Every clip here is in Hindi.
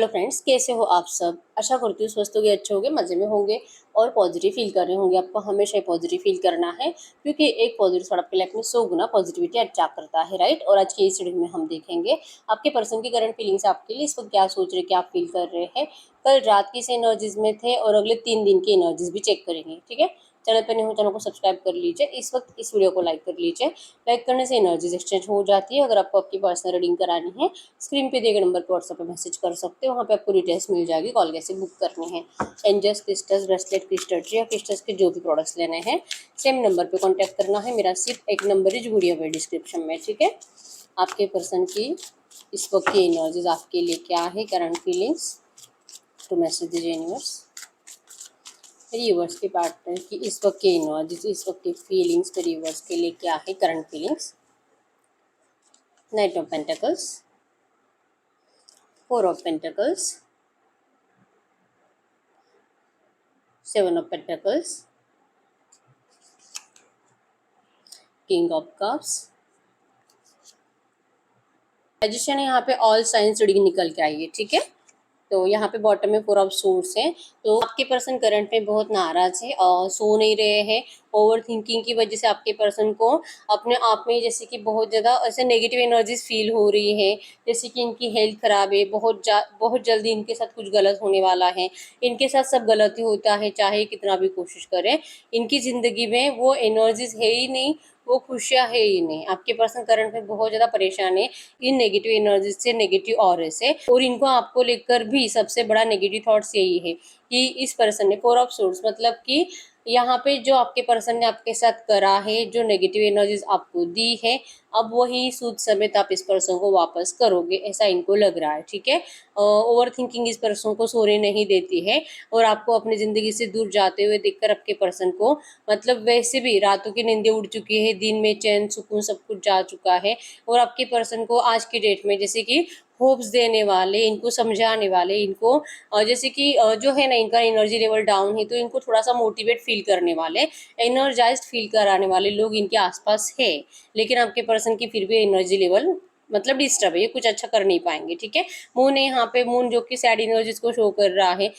फ्रेंड्स, कैसे हो आप सब। आशा करती हूँ स्वस्थ होंगे, अच्छे होंगे, मज़े में होंगे और पॉजिटिव फील कर रहे होंगे। आपको हमेशा ही पॉजिटिव फील करना है क्योंकि एक पॉजिटिव थॉट आपके लाइफ में 100 गुना पॉजिटिविटी अट्रैक्ट करता है, राइट। और आज की इस वीडियो में हम देखेंगे आपके पर्सन की करंट फीलिंग्स आपके लिए इस वक्त क्या सोच रहे, क्या फील कर रहे हैं, कल रात की से एनर्जीज में थे और अगले 3 दिन की एनर्जीज भी चेक करेंगे। ठीक है, चैनल पर नहीं हो चैनल को सब्सक्राइब कर लीजिए, इस वक्त इस वीडियो को लाइक कर लीजिए। लाइक करने से एनर्जीज एक्सचेंज हो जाती है। अगर आपको आपकी पर्सनल रीडिंग करानी है, स्क्रीन पे दिए गए नंबर पर व्हाट्सएप पे मैसेज कर सकते हो, वहाँ पे आपको डिटेल्स मिल जाएगी, कॉल कैसे बुक करनी है। Angels, crystals, bracelet, crystal tree या क्रिस्टल्स के जो भी प्रोडक्ट्स लेने हैं सेम नंबर पे कांटेक्ट करना है। मेरा सिर्फ एक नंबर ही वीडियो में डिस्क्रिप्शन में, ठीक है। आपके पर्सन की इस वक्त की एनर्जीज आपके लिए क्या है, करंट फीलिंग्स, तो मैसेज दीजिए यूनिवर्स। यूनिवर्स के पार्टनर की इस वक्त की एनर्जीज, इस वक्त की फीलिंग्स मेरे यूनिवर्स के लिए क्या है, current feelings. Night of pentacles, 4 of Pentacles, 7 of Pentacles, King of Cups, magician. यहाँ पे ऑल साइंस रीडिंग निकल के आई है, ठीक है। तो यहाँ पे बॉटम में 4 ऑफ सोर्स है। तो आपके पर्सन करंट में बहुत नाराज है और सो नहीं रहे हैं। ओवर थिंकिंग की वजह से आपके पर्सन को अपने आप में जैसे कि बहुत ज़्यादा ऐसे नेगेटिव एनर्जीज फील हो रही है, जैसे कि इनकी हेल्थ खराब है, बहुत जल्दी इनके साथ कुछ गलत होने वाला है। इनके साथ सब गलत ही होता है, चाहे कितना भी कोशिश करें। इनकी ज़िंदगी में वो एनर्जीज है ही नहीं, वो खुशियाँ है ही नहीं। आपके पर्सन करंट में बहुत ज़्यादा परेशान है इन नेगेटिव एनर्जी से, नेगेटिव ऑरे से। और इनको आपको लेकर भी सबसे बड़ा नेगेटिव थॉट्स यही है कि इस पर्सन ने 4 ऑफ सोर्स मतलब कि यहाँ पे जो आपके पर्सन ने आपके साथ करा है, जो नेगेटिव एनर्जीज आपको दी है, अब वही सूद समेत आप इस पर्सन को वापस करोगे, ऐसा इनको लग रहा है, ठीक है। ओवर थिंकिंग इस पर्सन को सोने नहीं देती है और आपको अपनी ज़िंदगी से दूर जाते हुए देखकर आपके पर्सन को मतलब वैसे भी रातों की नींदें उड़ चुकी है, दिन में चैन सुकून सब कुछ जा चुका है। और आपके पर्सन को आज की डेट में जैसे कि होप्स देने वाले, इनको समझाने वाले, इनको जैसे कि जो है ना, इनका एनर्जी लेवल डाउन है तो इनको थोड़ा सा मोटिवेट फील करने वाले, एनर्जाइज्ड फील कराने वाले लोग इनके आसपास है। लेकिन आपके पर्सन की फिर भी एनर्जी लेवल मतलब डिस्टर्ब है, ये कुछ अच्छा कर नहीं पाएंगे, ठीक है। मून है यहाँ पे, मून जो कि सैड एनर्जीज को शो कर रहा है।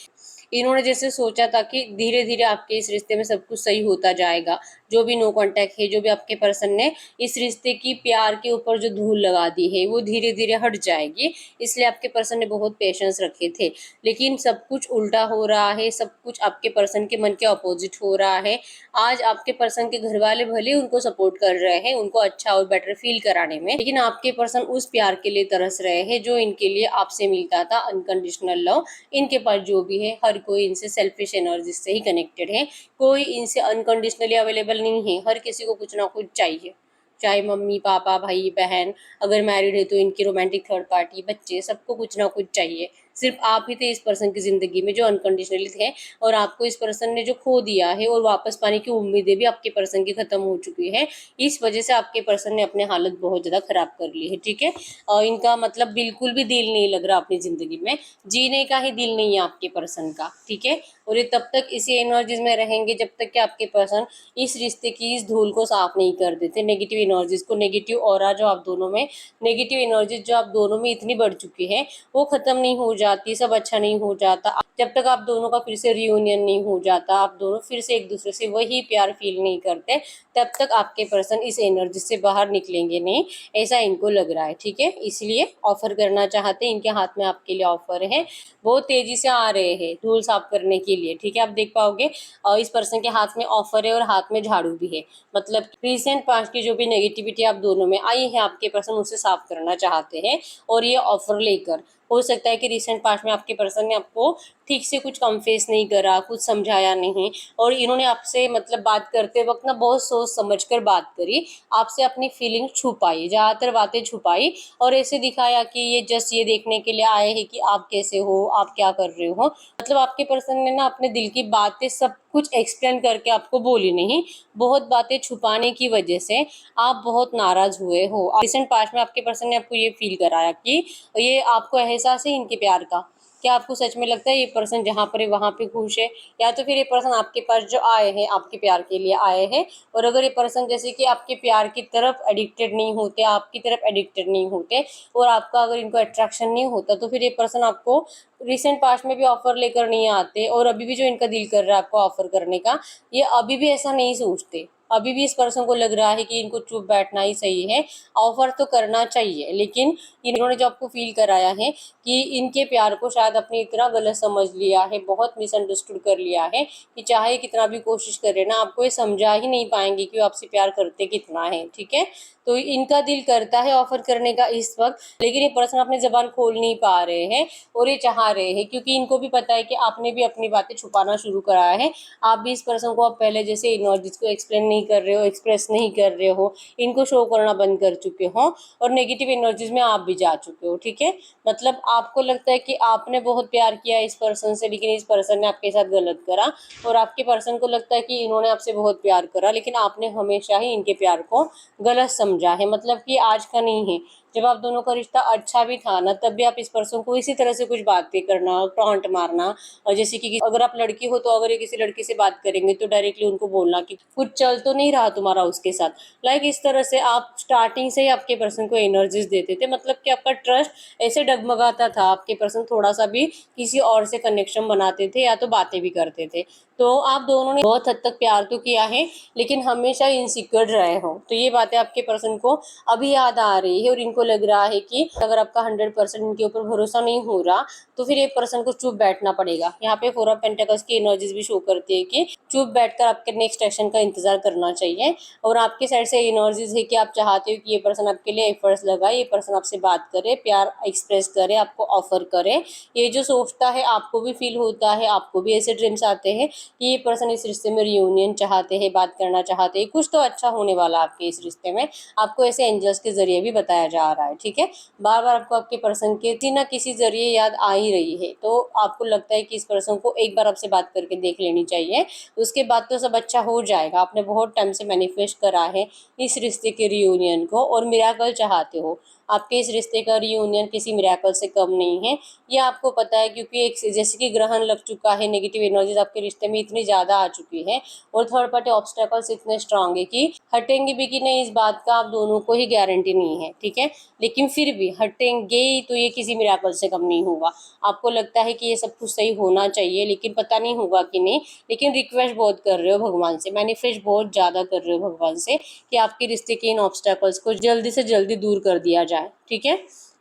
इन्होंने जैसे सोचा था कि धीरे धीरे आपके इस रिश्ते में सब कुछ सही होता जाएगा। जो भी नो कांटेक्ट है, जो भी आपके पर्सन ने इस रिश्ते की प्यार के ऊपर जो धूल लगा दी है वो धीरे धीरे हट जाएगी, इसलिए आपके पर्सन ने बहुत पेशेंस रखे थे। लेकिन सब कुछ उल्टा हो रहा है, सब कुछ आपके पर्सन के मन के अपोजिट हो रहा है। आज आपके पर्सन के घर वाले भले उनको सपोर्ट कर रहे हैं, उनको अच्छा और बेटर फील कराने में, लेकिन आपके पर्सन उस प्यार के लिए तरस रहे हैं जो इनके लिए आपसे मिलता था, अनकंडीशनल लव। इनके पास जो भी है, हर कोई इनसे सेल्फिश एनर्जी से ही कनेक्टेड है, कोई इनसे अनकंडीशनली अवेलेबल नहीं है। हर किसी को कुछ ना कुछ चाहिए, चाहे मम्मी पापा भाई बहन, अगर मैरिड है तो इनकी रोमांटिक थर्ड पार्टी, बच्चे, सबको कुछ ना कुछ चाहिए। सिर्फ आप ही थे इस पर्सन की ज़िंदगी में जो अनकंडीशनली थे, और आपको इस पर्सन ने जो खो दिया है और वापस पाने की उम्मीदें भी आपके पर्सन की ख़त्म हो चुकी है। इस वजह से आपके पर्सन ने अपने हालत बहुत ज़्यादा ख़राब कर ली है, ठीक है। और इनका मतलब बिल्कुल भी दिल नहीं लग रहा अपनी ज़िंदगी में, जीने का ही दिल नहीं है आपके पर्सन का, ठीक है। और ये तब तक इसी एनर्जीज में रहेंगे जब तक कि आपके पर्सन इस रिश्ते की इस धूल को साफ नहीं कर देते, नेगेटिव एनर्जीज को, नेगेटिव ऑरा जो आप दोनों में, नेगेटिव एनर्जीज जो आप दोनों में इतनी बढ़ चुकी है वो खत्म नहीं हो जाती, सब अच्छा नहीं हो जाता जब तक आप दोनों का फिर से रियूनियन नहीं हो जाता, आप दोनों फिर से एक दूसरे से वही प्यार फील नहीं करते, तब तक आपके पर्सन इस एनर्जी से बाहर निकलेंगे नहीं, ऐसा इनको लग रहा है, ठीक है। इसलिए ऑफर करना चाहते हैं, इनके हाथ में आपके लिए ऑफर है, बहुत तेजी से आ रहे हैं धूल साफ करने के लिए, ठीक है। आप देख पाओगे इस पर्सन के हाथ में ऑफर है और हाथ में झाड़ू भी है, मतलब रिसेंट पास्ट की जो भी नेगेटिविटी आप दोनों में आई है, आपके पर्सन उसे साफ करना चाहते हैं। और ये ऑफर लेकर हो सकता है कि रिसेंट पास्ट में आपके पर्सन ने आपको ठीक से कुछ कन्फेस नहीं करा, कुछ समझाया नहीं, और इन्होंने आपसे मतलब बात करते वक्त ना बहुत सोच समझ कर बात करी, आपसे अपनी फीलिंग छुपाई, ज़्यादातर बातें छुपाई, और ऐसे दिखाया कि ये जस्ट ये देखने के लिए आए हैं कि आप कैसे हो, आप क्या कर रहे हो। मतलब आपके पर्सन ने ना अपने दिल की बातें सब कुछ एक्सप्लेन करके आपको बोली नहीं, बहुत बातें छुपाने की वजह से आप बहुत नाराज हुए हो। रिसेंट पास्ट में आपके पर्सन ने आपको ये फील कराया कि ये आपको एहसास है इनके प्यार का, क्या आपको सच में लगता है ये पर्सन जहाँ पर है वहाँ पे खुश है, या तो फिर ये पर्सन आपके पास जो आए हैं आपके प्यार के लिए आए हैं, और अगर ये पर्सन जैसे कि आपके प्यार की तरफ एडिक्टेड नहीं होते, आपकी तरफ एडिक्टेड नहीं होते, और आपका अगर इनको अट्रैक्शन नहीं होता, तो फिर ये पर्सन आपको रिसेंट पास्ट में भी ऑफर लेकर नहीं आते, और अभी भी जो इनका दिल कर रहा है आपको ऑफर करने का, ये अभी भी ऐसा नहीं सोचते। अभी भी इस पर्सन को लग रहा है कि इनको चुप बैठना ही सही है, ऑफर तो करना चाहिए, लेकिन इन्होंने जो आपको फील कराया है कि इनके प्यार को शायद अपनी इतना गलत समझ लिया है, बहुत मिसअंडरस्टूड कर लिया है, कि चाहे कितना भी कोशिश करे ना, आपको ये समझा ही नहीं पाएंगे कि वो आपसे प्यार करते कितना है। ठीक है, तो इनका दिल करता है ऑफर करने का इस वक्त, लेकिन ये पर्सन अपनी जबान खोल नहीं पा रहे हैं, और ये चाह रहे हैं, क्योंकि इनको भी पता है कि आपने भी अपनी बातें छुपाना शुरू करा है। आप भी इस पर्सन को अब पहले जैसे एनर्जीज को एक्सप्लेन नहीं कर रहे हो, एक्सप्रेस नहीं कर रहे हो, इनको शो करना बंद कर चुके हो, और नेगेटिव एनर्जीज में आप भी जा चुके हो। ठीक है, मतलब आपको लगता है कि आपने बहुत प्यार किया इस पर्सन से, लेकिन इस पर्सन ने आपके साथ गलत करा, और आपके पर्सन को लगता है कि इन्होंने आपसे बहुत प्यार करा, लेकिन आपने हमेशा ही इनके प्यार को गलत समझा है। मतलब कि आज का नहीं है, जब आप दोनों का रिश्ता अच्छा भी था ना, तब भी आप इस पर्सन को इसी तरह से कुछ बातें करना, टॉन्ट मारना, और जैसे कि अगर आप लड़की हो तो अगर ये किसी लड़की से बात करेंगे तो डायरेक्टली उनको बोलना कि कुछ चल तो नहीं रहा तुम्हारा उसके साथ, लाइक इस तरह से आप स्टार्टिंग से ही आपके पर्सन को एनर्जीज देते थे। मतलब कि आपका ट्रस्ट ऐसे डगमगाता था, आपके पर्सन थोड़ा सा भी किसी और से कनेक्शन बनाते थे या तो बातें भी करते थे, तो आप दोनों ने बहुत हद तक प्यार तो किया है, लेकिन हमेशा इनसिक्योर रहे हो। तो ये बातें आपके पर्सन को अभी याद आ रही है, और इनको लग रहा है कि अगर आपका 100% इनके ऊपर भरोसा नहीं हो रहा, तो फिर ये पर्सन को चुप बैठना पड़ेगा। यहाँ पे 4 ऑफ पेंटिकल्स की एनर्जीज भी शो करती है कि चुप बैठकर आपके नेक्स्ट एक्शन का इंतजार करना चाहिए, और आपके साइड से एनर्जीज है कि आप चाहते हो कि ये पर्सन आपके लिए एफर्ट्स लगाए, ये पर्सन आपसे बात करे, प्यार एक्सप्रेस करे, आपको ऑफर करे। ये जो सोचता है आपको भी फील होता है, आपको भी ऐसे ड्रीम्स आते हैं कि ये पर्सन इस रिश्ते में रियूनियन चाहते हैं, बात करना चाहते हैं, कुछ तो अच्छा होने वाला आपके इस रिश्ते में, आपको ऐसे एंजल्स के जरिए भी बताया जा रहा है। ठीक है, बार बार आपको आपके पर्सन के किसी ना किसी जरिए याद आ ही रही है, तो आपको लगता है कि इस पर्सन को एक बार आपसे बात करके देख लेनी चाहिए, उसके बाद तो सब अच्छा हो जाएगा। आपने बहुत टाइम से मैनिफेस्ट करा है इस रिश्ते के रियूनियन को, और मिराकल चाहते हो। आपके इस रिश्ते का रियूनियन किसी मिराकल से कम नहीं है, ये आपको पता है, क्योंकि एक जैसे कि ग्रहण लग चुका है, नेगेटिव एनर्जीज आपके रिश्ते में इतनी ज़्यादा आ चुकी है, और थर्ड पार्टी ऑब्स्टेकल्स इतने स्ट्रांग है कि हटेंगे भी कि नहीं, इस बात का आप दोनों को ही गारंटी नहीं है। ठीक है, लेकिन फिर भी हटेंगे ही तो ये किसी मिराकल से कम नहीं होगा। आपको लगता है कि ये सब कुछ सही होना चाहिए, लेकिन पता नहीं होगा कि नहीं, लेकिन रिक्वेस्ट बहुत कर रहे हो भगवान से, मैनिफेस्ट बहुत ज़्यादा कर रहे हो भगवान से कि आपके रिश्ते के इन ऑब्स्टेकल्स को जल्दी से जल्दी दूर कर दिया जाए। ठीक है,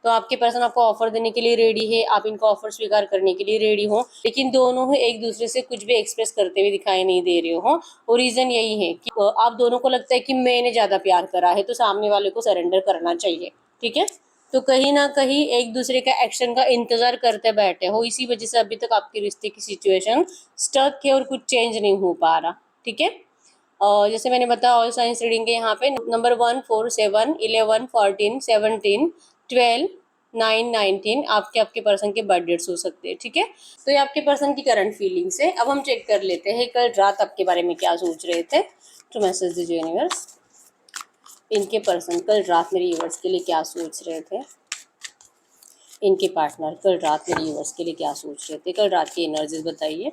तो आपके पर्सन आपको ऑफर देने के लिए रेडी है, आप इनको ऑफर स्वीकार करने के लिए रेडी हो, लेकिन दोनों ही एक दूसरे से कुछ भी एक्सप्रेस करते हुए दिखाई नहीं दे रहे हो, और रीजन यही है कि आप दोनों को लगता है कि मैंने ज्यादा प्यार करा है, तो सामने वाले को सरेंडर करना चाहिए। ठीक है, तो कहीं ना कहीं एक दूसरे का एक्शन का इंतजार करते बैठे हो, इसी वजह से अभी तक आपके रिश्ते की सिचुएशन स्टक है और कुछ चेंज नहीं हो पा रहा। ठीक है, और जैसे मैंने बताया ऑल साइंस रीडिंग के यहाँ पे नंबर 1, 4, 7, 11, 14, 17, 12, 9, 19 आपके आपके पर्सन के बर्थ डेट्स हो सकते हैं। ठीक है, तो ये आपके पर्सन की करंट फीलिंग्स है। अब हम चेक कर लेते हैं कल रात आपके बारे में क्या सोच रहे थे। तो मैसेज दीजिए यूनिवर्स, इनके पर्सन कल रात मेरे यूनिवर्स के लिए क्या सोच रहे थे, इनके पार्टनर कल रात मेरे यूनिवर्स के लिए क्या सोच रहे थे, कल रात की एनर्जीज बताइए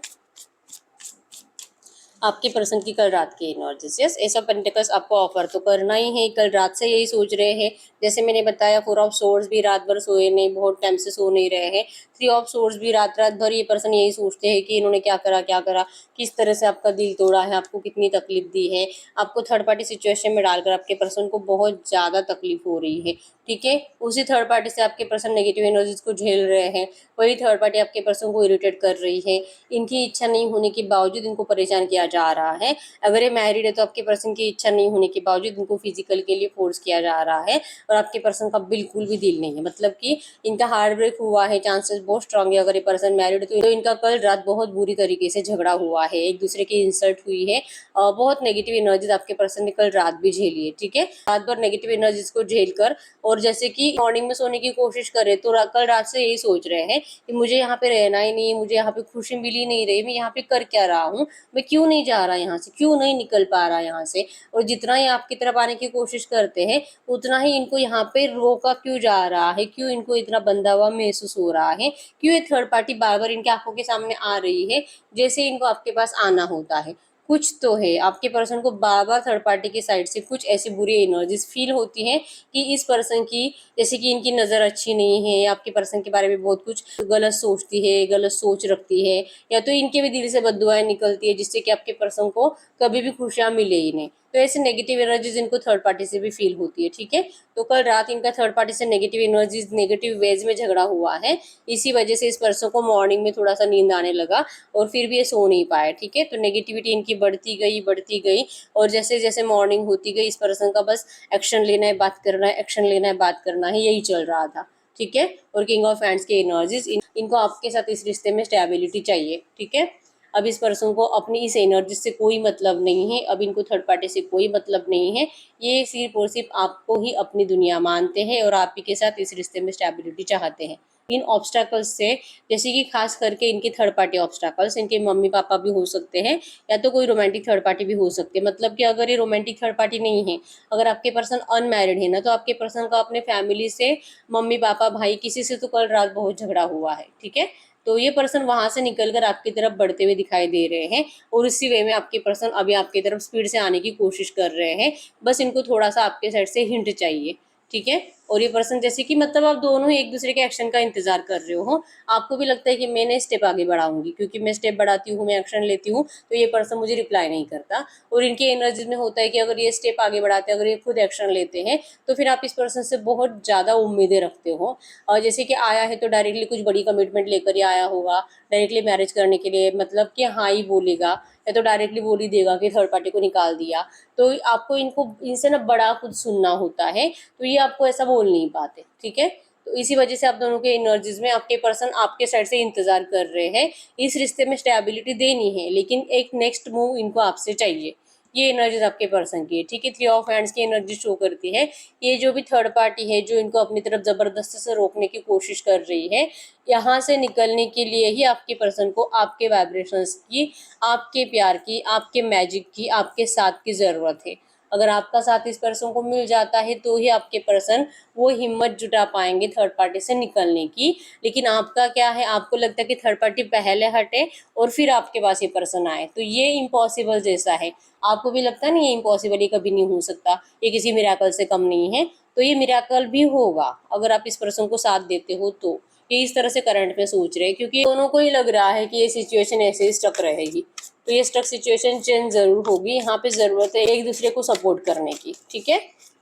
आपके पर्सन की कल रात की energies. Yes, S of pentacles आपको ऑफर तो करना ही है, कल रात से यही सोच रहे हैं। जैसे मैंने बताया 4 ऑफ सोर्ड्स भी रात भर सोए नहीं, बहुत टाइम से सो नहीं रहे हैं। 3 ऑफ सोर्ड्स भी रात रात भर ये पर्सन यही सोचते हैं कि इन्होंने क्या करा, किस तरह से आपका दिल तोड़ा है, आपको कितनी तकलीफ दी है, आपको थर्ड पार्टी सिचुएशन में डालकर आपके पर्सन को बहुत ज़्यादा तकलीफ हो रही है। ठीक है, उसी थर्ड पार्टी से आपके पर्सन नेगेटिव एनर्जीज को झेल रहे हैं, वही थर्ड पार्टी आपके पर्सन को इरिटेट कर रही है, इनकी इच्छा नहीं होने के बावजूद इनको परेशान किया जा रहा है। अगर ये मैरिड है तो आपके पर्सन की इच्छा नहीं होने के बावजूद इनको फिजिकल के लिए फोर्स किया जा रहा है, और आपके पर्सन का बिल्कुल भी दिल नहीं है। मतलब कि इनका हार्ट ब्रेक हुआ है, चांसेस बहुत स्ट्रांग है। अगर ये पर्सन मैरिड है तो इनका कल रात बहुत बुरी तरीके से झगड़ा हुआ है, एक दूसरे की इंसल्ट हुई है, बहुत नेगेटिव एनर्जीज आपके पर्सन ने कल रात भी झेली है। ठीक है, रात भर नेगेटिव एनर्जीज को झेल कर, और जैसे कि मॉर्निंग में सोने की कोशिश करे तो कल रात से यही सोच रहे हैं कि मुझे यहाँ पे रहना ही नहीं, मुझे यहाँ पे खुशी मिल ही नहीं रही, मैं यहाँ पे कर क्या रहा हूँ, मैं क्यों नहीं जा रहा यहाँ से, क्यों नहीं निकल पा रहा यहाँ से, और जितना ही आपकी तरफ आने की कोशिश करते हैं उतना ही इनको यहाँ पे रोका क्यों जा रहा है, क्यों इनको इतना बंधा हुआ महसूस हो रहा है, क्यों ये थर्ड पार्टी बार बार इनके आंखों के सामने आ रही है जैसे इनको आपके पास आना होता है। कुछ तो है, आपके पर्सन को बार बार थर्ड पार्टी की साइड से कुछ ऐसी बुरी एनर्जीज फील होती हैं कि इस पर्सन की, जैसे कि इनकी नज़र अच्छी नहीं है, आपके पर्सन के बारे में बहुत कुछ गलत सोचती है, गलत सोच रखती है, या तो इनके भी दिल से बद्दुआएं निकलती है जिससे कि आपके पर्सन को कभी भी खुशियां मिले ही नहीं। तो ऐसे नेगेटिव एनर्जीज इनको थर्ड पार्टी से भी फील होती है, ठीक है। तो कल रात इनका थर्ड पार्टी से नेगेटिव एनर्जीज, नेगेटिव वेज में झगड़ा हुआ है, इसी वजह से इस पर्सन को मॉर्निंग में थोड़ा सा नींद आने लगा और फिर भी ये सो नहीं पाए, ठीक है। तो नेगेटिविटी इनकी बढ़ती गई और जैसे जैसे मॉर्निंग होती गई इस पर्सन का बस एक्शन लेना है, बात करना है, एक्शन लेना है, बात करना है, यही चल रहा था, ठीक है। और किंग ऑफ हैंड्स की एनर्जीज, इनको आपके साथ इस रिश्ते में स्टेबिलिटी चाहिए, ठीक है। अब इस पर्सन को अपनी इस एनर्जी से कोई मतलब नहीं है, अब इनको थर्ड पार्टी से कोई मतलब नहीं है, ये सिर्फ और सिर्फ आपको ही अपनी दुनिया मानते हैं और आप ही के साथ इस रिश्ते में स्टेबिलिटी चाहते हैं। इन ऑब्स्टैकल्स से, जैसे कि खास करके इनके थर्ड पार्टी ऑब्स्टैकल्स, इनके मम्मी पापा भी हो सकते हैं या तो कोई रोमांटिक थर्ड पार्टी भी हो सकते हैं। मतलब कि अगर ये रोमांटिक थर्ड पार्टी नहीं है, अगर आपके पर्सन अनमैरिड है ना, तो आपके पर्सन का अपने फैमिली से, मम्मी पापा भाई किसी से तो कल रात बहुत झगड़ा हुआ है, ठीक है। तो ये पर्सन वहां से निकलकर आपकी तरफ बढ़ते हुए दिखाई दे रहे हैं और इसी वे में आपके पर्सन अभी आपकी तरफ स्पीड से आने की कोशिश कर रहे हैं, बस इनको थोड़ा सा आपके साइड से हिंट चाहिए, ठीक है। और ये पर्सन जैसे कि मतलब आप दोनों ही एक दूसरे के एक्शन का इंतजार कर रहे हो, आपको भी लगता है कि मैंने स्टेप आगे बढ़ाऊंगी, क्योंकि मैं स्टेप बढ़ाती हूँ, मैं एक्शन लेती हूँ, तो ये पर्सन मुझे रिप्लाई नहीं करता। और इनके एनर्जी में होता है कि अगर ये स्टेप आगे बढ़ाते हैं, अगर ये खुद एक्शन लेते हैं, तो फिर आप इस पर्सन से बहुत ज़्यादा उम्मीदें रखते हो। और जैसे कि आया है तो डायरेक्टली कुछ बड़ी कमिटमेंट लेकर ही आया होगा, डायरेक्टली मैरिज करने के लिए, मतलब कि हाँ ही बोलेगा, या तो डायरेक्टली बोल ही देगा कि थर्ड पार्टी को निकाल दिया। तो आपको इनको इनसे ना बड़ा खुद सुनना होता है, तो ये आपको ऐसा बोल नहीं पाते, ठीक है। तो इसी वजह से आप दोनों के एनर्जीज में आपके पर्सन आपके साइड से इंतजार कर रहे हैं, इस रिश्ते में स्टेबिलिटी देनी है, लेकिन एक नेक्स्ट मूव इनको आपसे चाहिए। ये एनर्जीज आपके पर्सन की है, ठीक है। थ्री ऑफ हैंड्स की एनर्जी शो करती है, ये जो भी थर्ड पार्टी है जो इनको अपनी तरफ जबरदस्ती से रोकने की कोशिश कर रही है, यहाँ से निकलने के लिए ही आपके पर्सन को आपके वाइब्रेशंस की, आपके प्यार की, आपके मैजिक की, आपके साथ की ज़रूरत है। अगर आपका साथ इस पर्सन को मिल जाता है तो ही आपके पर्सन वो हिम्मत जुटा पाएंगे थर्ड पार्टी से निकलने की। लेकिन आपका क्या है, आपको लगता है कि थर्ड पार्टी पहले हटे और फिर आपके पास ये पर्सन आए, तो ये इम्पॉसिबल जैसा है। आपको भी लगता है ना ये इम्पॉसिबल, ये कभी नहीं हो सकता, ये किसी मिराकल से कम नहीं है, तो ये मिराकल भी होगा अगर आप इस पर्सन को साथ देते हो तो। ये इस तरह से करंट में सोच रहे हैं, क्योंकि दोनों को ही लग रहा है कि ये सिचुएशन ऐसे ही स्टक रहेगी, तो ये स्टक सिचुएशन चेंज जरूर होगी। यहाँ पे जरूरत है एक दूसरे को सपोर्ट करने की, ठीक है।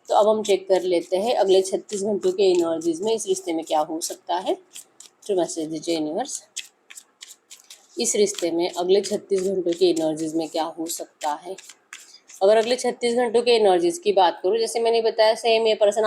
तो अब हम चेक कर लेते हैं अगले 36 घंटों के एनर्जीज में इस रिश्ते में क्या हो सकता है। तो मैसेज दीजिए यूनिवर्स, इस रिश्ते में अगले 36 घंटों की एनर्जीज में क्या हो सकता है। अगर अगले 36 घंटों के एनर्जीज की बात करूँ, जैसे मैंने बताया सेम ये पर्सन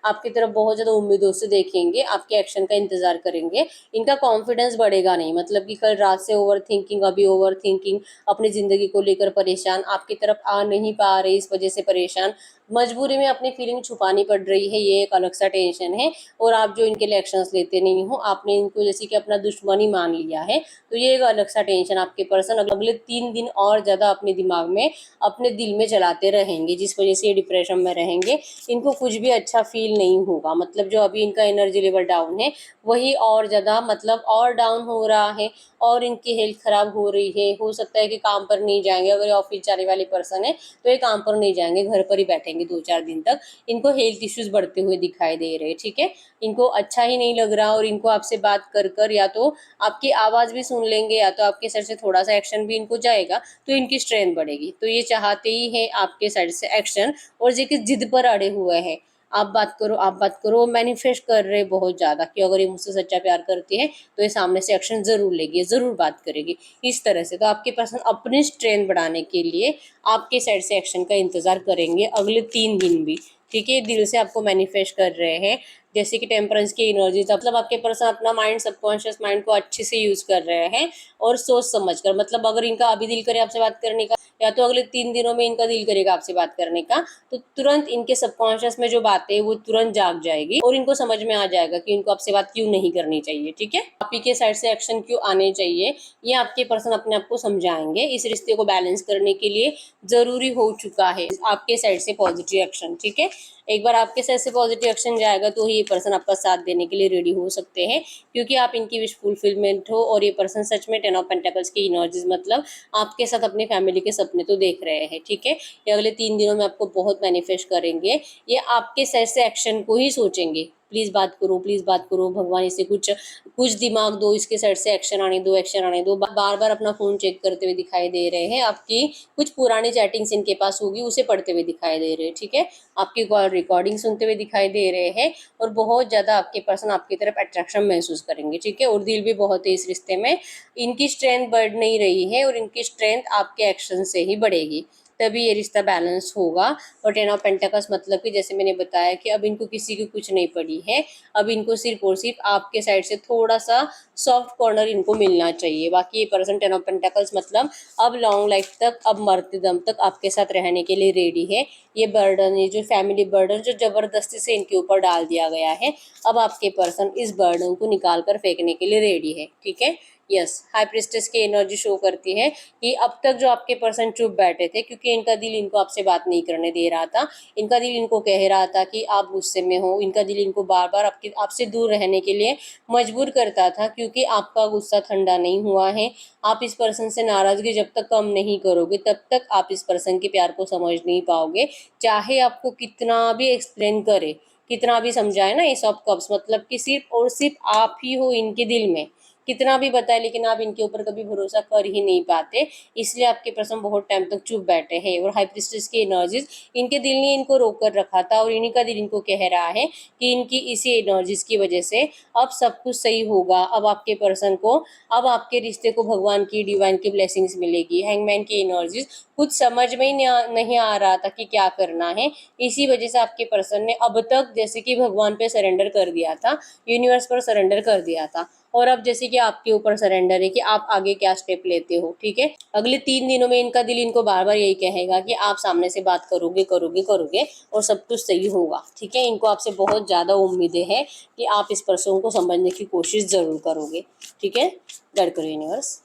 आपकी तरफ बहुत ज़्यादा उम्मीदों से देखेंगे, आपके एक्शन का इंतजार करेंगे, इनका कॉन्फिडेंस बढ़ेगा नहीं। मतलब कि कल रात से ओवर थिंकिंग, अभी ओवर थिंकिंग, अपनी ज़िंदगी को लेकर परेशान, आपकी तरफ आ नहीं पा रहे, इस वजह से परेशान, मजबूरी में अपनी फीलिंग छुपानी पड़ रही है, ये एक अलग सा टेंशन है। और आप जो इनके लिए एक्शंस लेते नहीं हो, आपने इनको जैसे कि अपना दुश्मन ही मान लिया है, तो ये एक अलग सा टेंशन आपके पर्सन अगले 3 दिन और ज़्यादा अपने दिमाग में, अपने दिल में चलाते रहेंगे, जिस वजह से ये डिप्रेशन में रहेंगे। इनको कुछ भी अच्छा फील नहीं होगा, मतलब जो अभी इनका एनर्जी लेवल डाउन है वही और ज़्यादा मतलब और डाउन हो रहा है, और इनकी हेल्थ खराब हो रही है। हो सकता है कि काम पर नहीं जाएंगे, अगर ऑफिस जाने वाले पर्सन है तो ये काम पर नहीं जाएंगे, घर पर ही बैठेंगे 2-4 दिन तक। इनको हेल्थ इश्यूज बढ़ते हुए दिखाई दे रहे हैं, ठीक है। इनको अच्छा ही नहीं लग रहा, और इनको आपसे बात कर कर या तो आपकी आवाज़ भी सुन लेंगे या तो आपके सर से थोड़ा सा एक्शन भी इनको जाएगा, तो इनकी स्ट्रेंथ बढ़ेगी। तो ये चाहते ही है आपके साइड से एक्शन, और जो कि जिद पर अड़े हुए हैं, आप बात करो, आप बात करो, मैनिफेस्ट कर रहे हैं बहुत ज़्यादा कि अगर ये मुझसे सच्चा प्यार करती है तो ये सामने से एक्शन ज़रूर लेगी, ज़रूर बात करेगी, इस तरह से। तो आपके पर्सन अपनी स्ट्रेंथ बढ़ाने के लिए आपके साइड से एक्शन का इंतज़ार करेंगे अगले 3 दिन भी, ठीक है, दिल से आपको मैनिफेस्ट कर रहे हैं। जैसे कि टेम्परेंस की एनर्जी, मतलब आपके पर्सन अपना माइंड, सबकॉन्शियस माइंड को अच्छे से यूज कर रहे हैं और सोच समझ कर, मतलब अगर इनका अभी दिल करे आपसे बात करने का, या तो अगले 3 दिनों में इनका दिल करेगा आपसे बात करने का, तो तुरंत इनके सबकॉन्शियस में जो बातें है वो तुरंत जाग जाएगी और इनको समझ में आ जाएगा कि इनको आपसे बात क्यों नहीं करनी चाहिए। ठीक है, आप ही के साइड से एक्शन क्यों आने चाहिए, ये आपके पर्सन अपने आप को समझाएंगे। इस रिश्ते को बैलेंस करने के लिए जरूरी हो चुका है आपके साइड से पॉजिटिव एक्शन। ठीक है, एक बार आपके साइड से पॉजिटिव एक्शन जाएगा तो ये पर्सन आपका साथ देने के लिए रेडी हो सकते हैं, क्योंकि आप इनकी विश फुलफिलमेंट हो। और ये पर्सन सच में 10 ऑफ पेंटेकल्स की एनर्जीज, मतलब आपके साथ अपनी फैमिली के सपने तो देख रहे हैं। ठीक है, ये अगले 3 दिनों में आपको बहुत मैनिफेस्ट करेंगे। ये आपके साइड से एक्शन को ही सोचेंगे, प्लीज बात करो, प्लीज बात करो, भगवान इसे कुछ कुछ दिमाग दो, इसके साइड से एक्शन आने दो, एक्शन आने दो। बार बार अपना फोन चेक करते हुए दिखाई दे रहे हैं। आपकी कुछ पुरानी चैटिंग्स इनके पास होगी, उसे पढ़ते हुए दिखाई दे रहे हैं। ठीक है, आपकी कॉल रिकॉर्डिंग सुनते हुए दिखाई दे रहे हैं और बहुत ज्यादा आपके पर्सन आपकी तरफ अट्रैक्शन महसूस करेंगे। ठीक है, और दिल भी बहुत है इस रिश्ते में। इनकी स्ट्रेंथ बढ़ नहीं रही है और इनकी स्ट्रेंथ आपके एक्शन से ही बढ़ेगी, तभी ये रिश्ता बैलेंस होगा। और 10 ऑफ पेंटाकल्स मतलब कि जैसे मैंने बताया कि अब इनको किसी की कुछ नहीं पड़ी है, अब इनको सिर्फ और सिर्फ आपके साइड से थोड़ा सा सॉफ्ट कॉर्नर इनको मिलना चाहिए। बाकी ये पर्सन 10 ऑफ पेंटाकल्स मतलब अब लॉन्ग लाइफ तक, अब मरते दम तक आपके साथ रहने के लिए रेडी है। ये बर्डन, ये जो फैमिली बर्डन जो जबरदस्ती से इनके ऊपर डाल दिया गया है, अब आपके पर्सन इस बर्डन को निकाल कर फेंकने के लिए रेडी है। ठीक है, यस, हाई प्रिस्टेस की एनर्जी शो करती है कि अब तक जो आपके पर्सन चुप बैठे थे, क्योंकि इनका दिल इनको आपसे बात नहीं करने दे रहा था। इनका दिल इनको कह रहा था कि आप गुस्से में हो। इनका दिल इनको बार बार आपसे दूर रहने के लिए मजबूर करता था, क्योंकि आपका गुस्सा ठंडा नहीं हुआ है। आप इस पर्सन से नाराजगी जब तक कम नहीं करोगे तब तक आप इस पर्सन के प्यार को समझ नहीं पाओगे, चाहे आपको कितना भी एक्सप्लेन करे, कितना भी समझाए ना। इस ऑफ कप्स मतलब कि सिर्फ और सिर्फ आप ही हो इनके दिल में, कितना भी बताए लेकिन आप इनके ऊपर कभी भरोसा कर ही नहीं पाते, इसलिए आपके पर्सन बहुत टाइम तक चुप बैठे हैं। और हाई प्रिस्टेस की एनर्जीज, इनके दिल ने इनको रोक कर रखा था और इन्हीं का दिल इनको कह रहा है कि इनकी इसी एनर्जीज की वजह से अब सब कुछ सही होगा। अब आपके पर्सन को, अब आपके रिश्ते को भगवान की, डिवाइन की ब्लेसिंग्स मिलेगी। हैंगमैन की एनर्जीज, कुछ समझ में ही नहीं आ रहा था कि क्या करना है, इसी वजह से आपके पर्सन ने अब तक जैसे कि भगवान पे सरेंडर कर दिया था, यूनिवर्स पर सरेंडर कर दिया था, और अब जैसे कि आपके ऊपर सरेंडर है कि आप आगे क्या स्टेप लेते हो। ठीक है, अगले 3 दिनों में इनका दिल इनको बार बार यही कहेगा कि आप सामने से बात करोगे करोगे करोगे और सब कुछ सही होगा। ठीक है, इनको आपसे बहुत ज्यादा उम्मीदें हैं कि आप इस पर्सन को समझने की कोशिश जरूर करोगे। ठीक है, गाइड करो यूनिवर्स,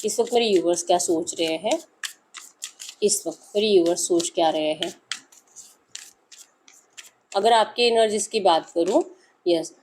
इस वक्त मेरे यूनिवर्स क्या सोच रहे हैं, इस वक्त मेरे यूनिवर्स सोच क्या रहे हैं। अगर आपके एनर्जीज की बात करूं, यस,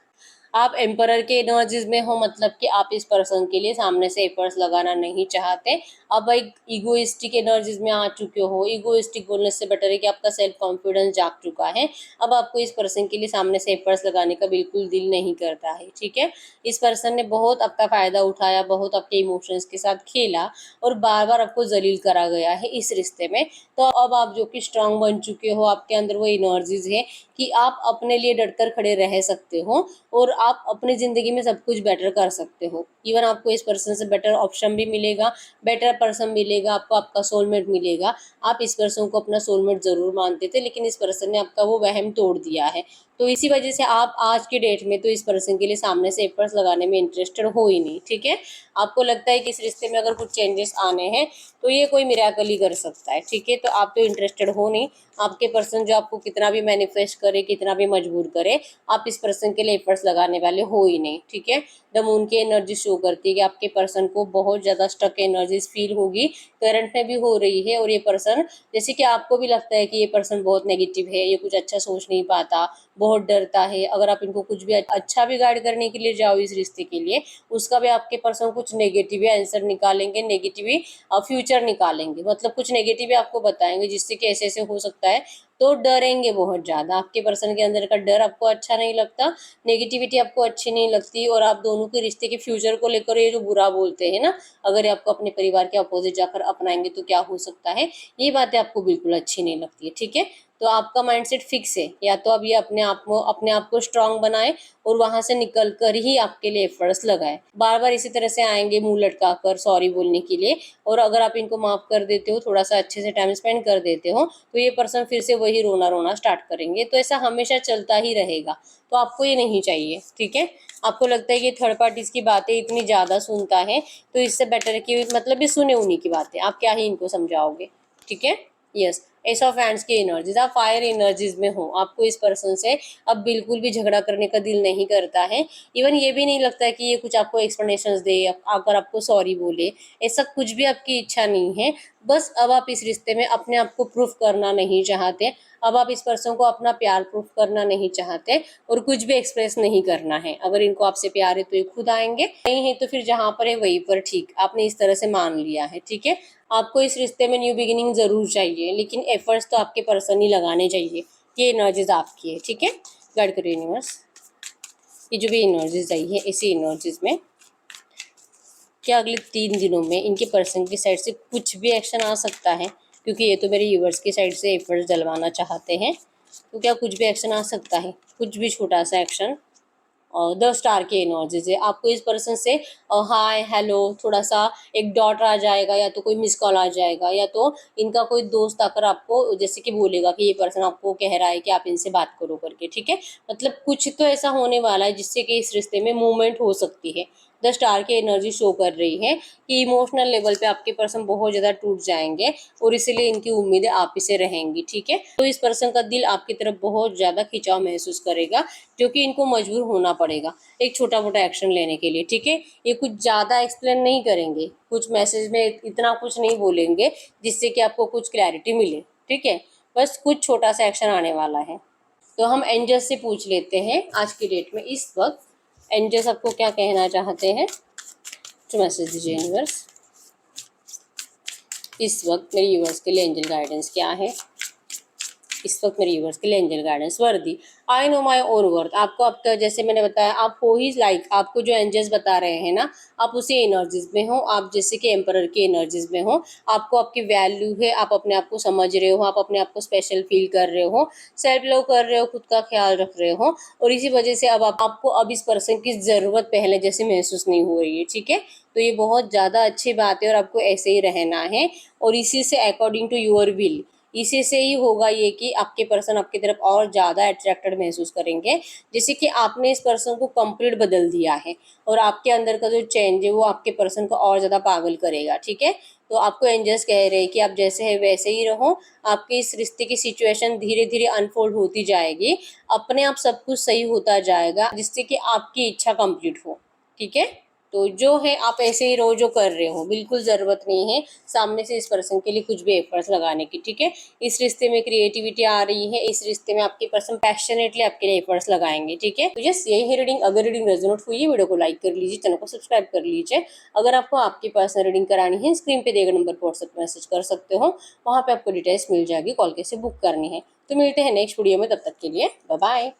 आप एम्परर के एनर्जीज में हो, मतलब कि आप इस पर्सन के लिए सामने से एफर्ट्स लगाना नहीं चाहते। अब एक इगोइस्टिक एनर्जीज में आ चुके हो। इगोइस्टिक बोलने से बेटर है कि आपका सेल्फ कॉन्फिडेंस जाग चुका है। अब आपको इस पर्सन के लिए सामने से एफर्ट्स लगाने का बिल्कुल दिल नहीं करता है। ठीक है, इस पर्सन ने बहुत आपका फायदा उठाया, बहुत आपके इमोशंस के साथ खेला और बार बार आपको जलील करा गया है इस रिश्ते में। तो अब आप जो कि स्ट्रांग बन चुके हो, आपके अंदर वो एनर्जीज है कि आप अपने लिए डटकर खड़े रह सकते हो और आप अपनी ज़िंदगी में सब कुछ बेटर कर सकते हो। इवन आपको इस पर्सन से बेटर ऑप्शन भी मिलेगा, बेटर पर्सन मिलेगा, आपको आपका सोलमेट मिलेगा। आप इस पर्सन को अपना सोलमेट ज़रूर मानते थे, लेकिन इस पर्सन ने आपका वो वहम तोड़ दिया है। तो इसी वजह से आप आज की डेट में तो इस पर्सन के लिए सामने से एफर्ट्स लगाने में इंटरेस्टेड हो ही नहीं। ठीक है, आपको लगता है कि इस रिश्ते में अगर कुछ चेंजेस आने हैं तो ये कोई मिराकल ही कर सकता है। ठीक है, तो आप तो इंटरेस्टेड हो नहीं। आपके पर्सन जो आपको कितना भी मैनिफेस्ट करे, कितना भी मजबूर करे, आप इस पर्सन के लिए एफर्ट्स लगाने वाले हो ही नहीं। ठीक है, द मून की एनर्जी शो करती है कि आपके पर्सन को बहुत ज़्यादा स्टक एनर्जीज फील होगी, करंट में भी हो रही है। और ये पर्सन, जैसे कि आपको भी लगता है कि ये पर्सन बहुत नेगेटिव है, ये कुछ अच्छा सोच नहीं पाता, बहुत डरता है। अगर आप इनको कुछ भी अच्छा भी गाइड करने के लिए जाओ इस रिश्ते के लिए, उसका भी आपके पर्सन कुछ नेगेटिव ही आंसर निकालेंगे, नेगेटिव ही फ्यूचर निकालेंगे, मतलब कुछ नेगेटिव ही आपको बताएंगे जिससे कि ऐसे ऐसे हो सकता है। तो डरेंगे बहुत ज़्यादा। आपके पर्सन के अंदर का डर आपको अच्छा नहीं लगता, नेगेटिविटी आपको अच्छी नहीं लगती, और आप दोनों के रिश्ते के फ्यूचर को लेकर ये जो बुरा बोलते हैं ना, अगर ये आपको अपने परिवार के अपोजिट जाकर अपनाएंगे तो क्या हो सकता है, ये बातें आपको बिल्कुल अच्छी नहीं लगती है। ठीक है, तो आपका माइंडसेट फिक्स है, या तो अब ये अपने आप को स्ट्रांग बनाए और वहां से निकल कर ही आपके लिए एफर्ट्स लगाए। बार बार इसी तरह से आएंगे मुंह लटका कर सॉरी बोलने के लिए, और अगर आप इनको माफ कर देते हो, थोड़ा सा अच्छे से टाइम स्पेंड कर देते हो, तो ये पर्सन फिर से वही रोना रोना स्टार्ट करेंगे। तो ऐसा हमेशा चलता ही रहेगा, तो आपको ये नहीं चाहिए, ठीक है। आपको लगता है कि थर्ड पार्टीज की बातें इतनी ज्यादा सुनता है, तो इससे बेटर है कि मतलब ये सुने उन्हीं की बातें, आप क्या ही इनको समझाओगे, ठीक है। यस, एस ऑफ हैंड्स की एनर्जीज, आप फायर एनर्जीज में हो, आपको इस पर्सन से अब बिल्कुल भी झगड़ा करने का दिल नहीं करता है। इवन ये भी नहीं लगता है कि ये कुछ आपको एक्सप्लेनेशंस दे, अगर आपको सॉरी बोले, ऐसा कुछ भी आपकी इच्छा नहीं है। बस अब आप इस रिश्ते में अपने आप को प्रूफ करना नहीं चाहते, अब आप इस पर्सन को अपना प्यार प्रूफ करना नहीं चाहते और कुछ भी एक्सप्रेस नहीं करना है। अगर इनको आपसे प्यार है तो ये खुद आएंगे, नहीं है तो फिर जहां पर है वहीं पर, ठीक, आपने इस तरह से मान लिया है, ठीक है। आपको इस रिश्ते में न्यू बिगिनिंग जरूर चाहिए, लेकिन एफर्ट्स तो आपके पर्सन ही लगाने चाहिए। ये एनर्जीज आपकी है, ठीक है। गाइड करो यूनिवर्स, ये जो भी एनर्जीज आई है इसी एनर्जीज में क्या अगले 3 दिनों में इनके पर्सन की साइड से कुछ भी एक्शन आ सकता है, क्योंकि ये तो मेरे व्यूअर्स की साइड से एफर्ट्स डलवाना चाहते हैं, तो क्या कुछ भी एक्शन आ सकता है, कुछ भी छोटा सा एक्शन। और 10 स्टार के एनर्जी है, आपको इस पर्सन से हाय हेलो थोड़ा सा एक डॉट आ जाएगा, या तो कोई मिस कॉल आ जाएगा, या तो इनका कोई दोस्त आकर आपको जैसे कि बोलेगा कि ये पर्सन आपको कह रहा है कि आप इनसे बात करो करके, ठीक है। मतलब कुछ तो ऐसा होने वाला है जिससे कि इस रिश्ते में मूवमेंट हो सकती है। 10 स्टार की एनर्जी शो कर रही है कि इमोशनल लेवल पे आपके पर्सन बहुत ज़्यादा टूट जाएंगे, और इसीलिए इनकी उम्मीदें आप ही से रहेंगी, ठीक है। तो इस पर्सन का दिल आपकी तरफ बहुत ज़्यादा खिंचाव महसूस करेगा, जो कि इनको मजबूर होना पड़ेगा एक छोटा मोटा एक्शन लेने के लिए, ठीक है। ये कुछ ज़्यादा एक्सप्लेन नहीं करेंगे, कुछ मैसेज में इतना कुछ नहीं बोलेंगे जिससे कि आपको कुछ क्लैरिटी मिले, ठीक है। बस कुछ छोटा सा एक्शन आने वाला है। तो हम एंजल्स से पूछ लेते हैं आज की डेट में इस वक्त एंजल्स आपको क्या कहना चाहते हैं, तो मैसेज दीजिए यूनिवर्स। इस वक्त मेरे यूनिवर्स के लिए एंजल गाइडेंस क्या है, इस वक्त मेरे व्यूअर्स के लिए एंजल गाइडेंस। वर्दी, I know my own worth, आपको आपका जैसे मैंने बताया आप हो ही लाइक आपको जो एंजल्स बता रहे हैं ना, आप उसी एनर्जीज में हो, आप जैसे कि एम्परर की एनर्जीज में हो। आपको आपकी वैल्यू है, आप अपने आप को समझ रहे हो, आप अपने आप को स्पेशल फील कर रहे हो, सेल्फ लव कर रहे हो, खुद का ख्याल रख रहे हो, और इसी वजह से अब आपको अब इस पर्सन की ज़रूरत पहले जैसे महसूस नहीं हो रही है, ठीक है। तो ये बहुत ज़्यादा अच्छी बात है और आपको ऐसे ही रहना है, और इसी से अकॉर्डिंग टू योर विल, इसी से ही होगा ये कि आपके पर्सन आपकी तरफ और ज़्यादा अट्रैक्टेड महसूस करेंगे, जैसे कि आपने इस पर्सन को कंप्लीट बदल दिया है, और आपके अंदर का जो चेंज है वो आपके पर्सन को और ज़्यादा पागल करेगा, ठीक है। तो आपको एंजल्स कह रहे हैं कि आप जैसे है वैसे ही रहो, आपके इस रिश्ते की सिचुएशन धीरे धीरे अनफोल्ड होती जाएगी, अपने आप सब कुछ सही होता जाएगा, जिससे कि आपकी इच्छा कंप्लीट हो, ठीक है। तो जो है आप ऐसे ही रहो जो कर रहे हो, बिल्कुल ज़रूरत नहीं है सामने से इस पर्सन के लिए कुछ भी एफर्ट्स लगाने की, ठीक है। इस रिश्ते में क्रिएटिविटी आ रही है, इस रिश्ते में आपके पर्सन पैशनेटली आपके लिए एफर्ट्स लगाएंगे, ठीक है। तो यस, यही है रीडिंग। अगर रीडिंग रेजोनेट हुई है, वीडियो को लाइक कर लीजिए, चैनल को सब्सक्राइब कर लीजिए। अगर आपको आपकी पर्सनल रीडिंग करानी है, स्क्रीन पे दिए गए नंबर पर व्हाट्सएप मैसेज कर सकते हो, वहाँ पे आपको डिटेल्स मिल जाएगी, कॉल कैसे बुक करनी है। तो मिलते हैं नेक्स्ट वीडियो में, तब तक के लिए बाय बाय।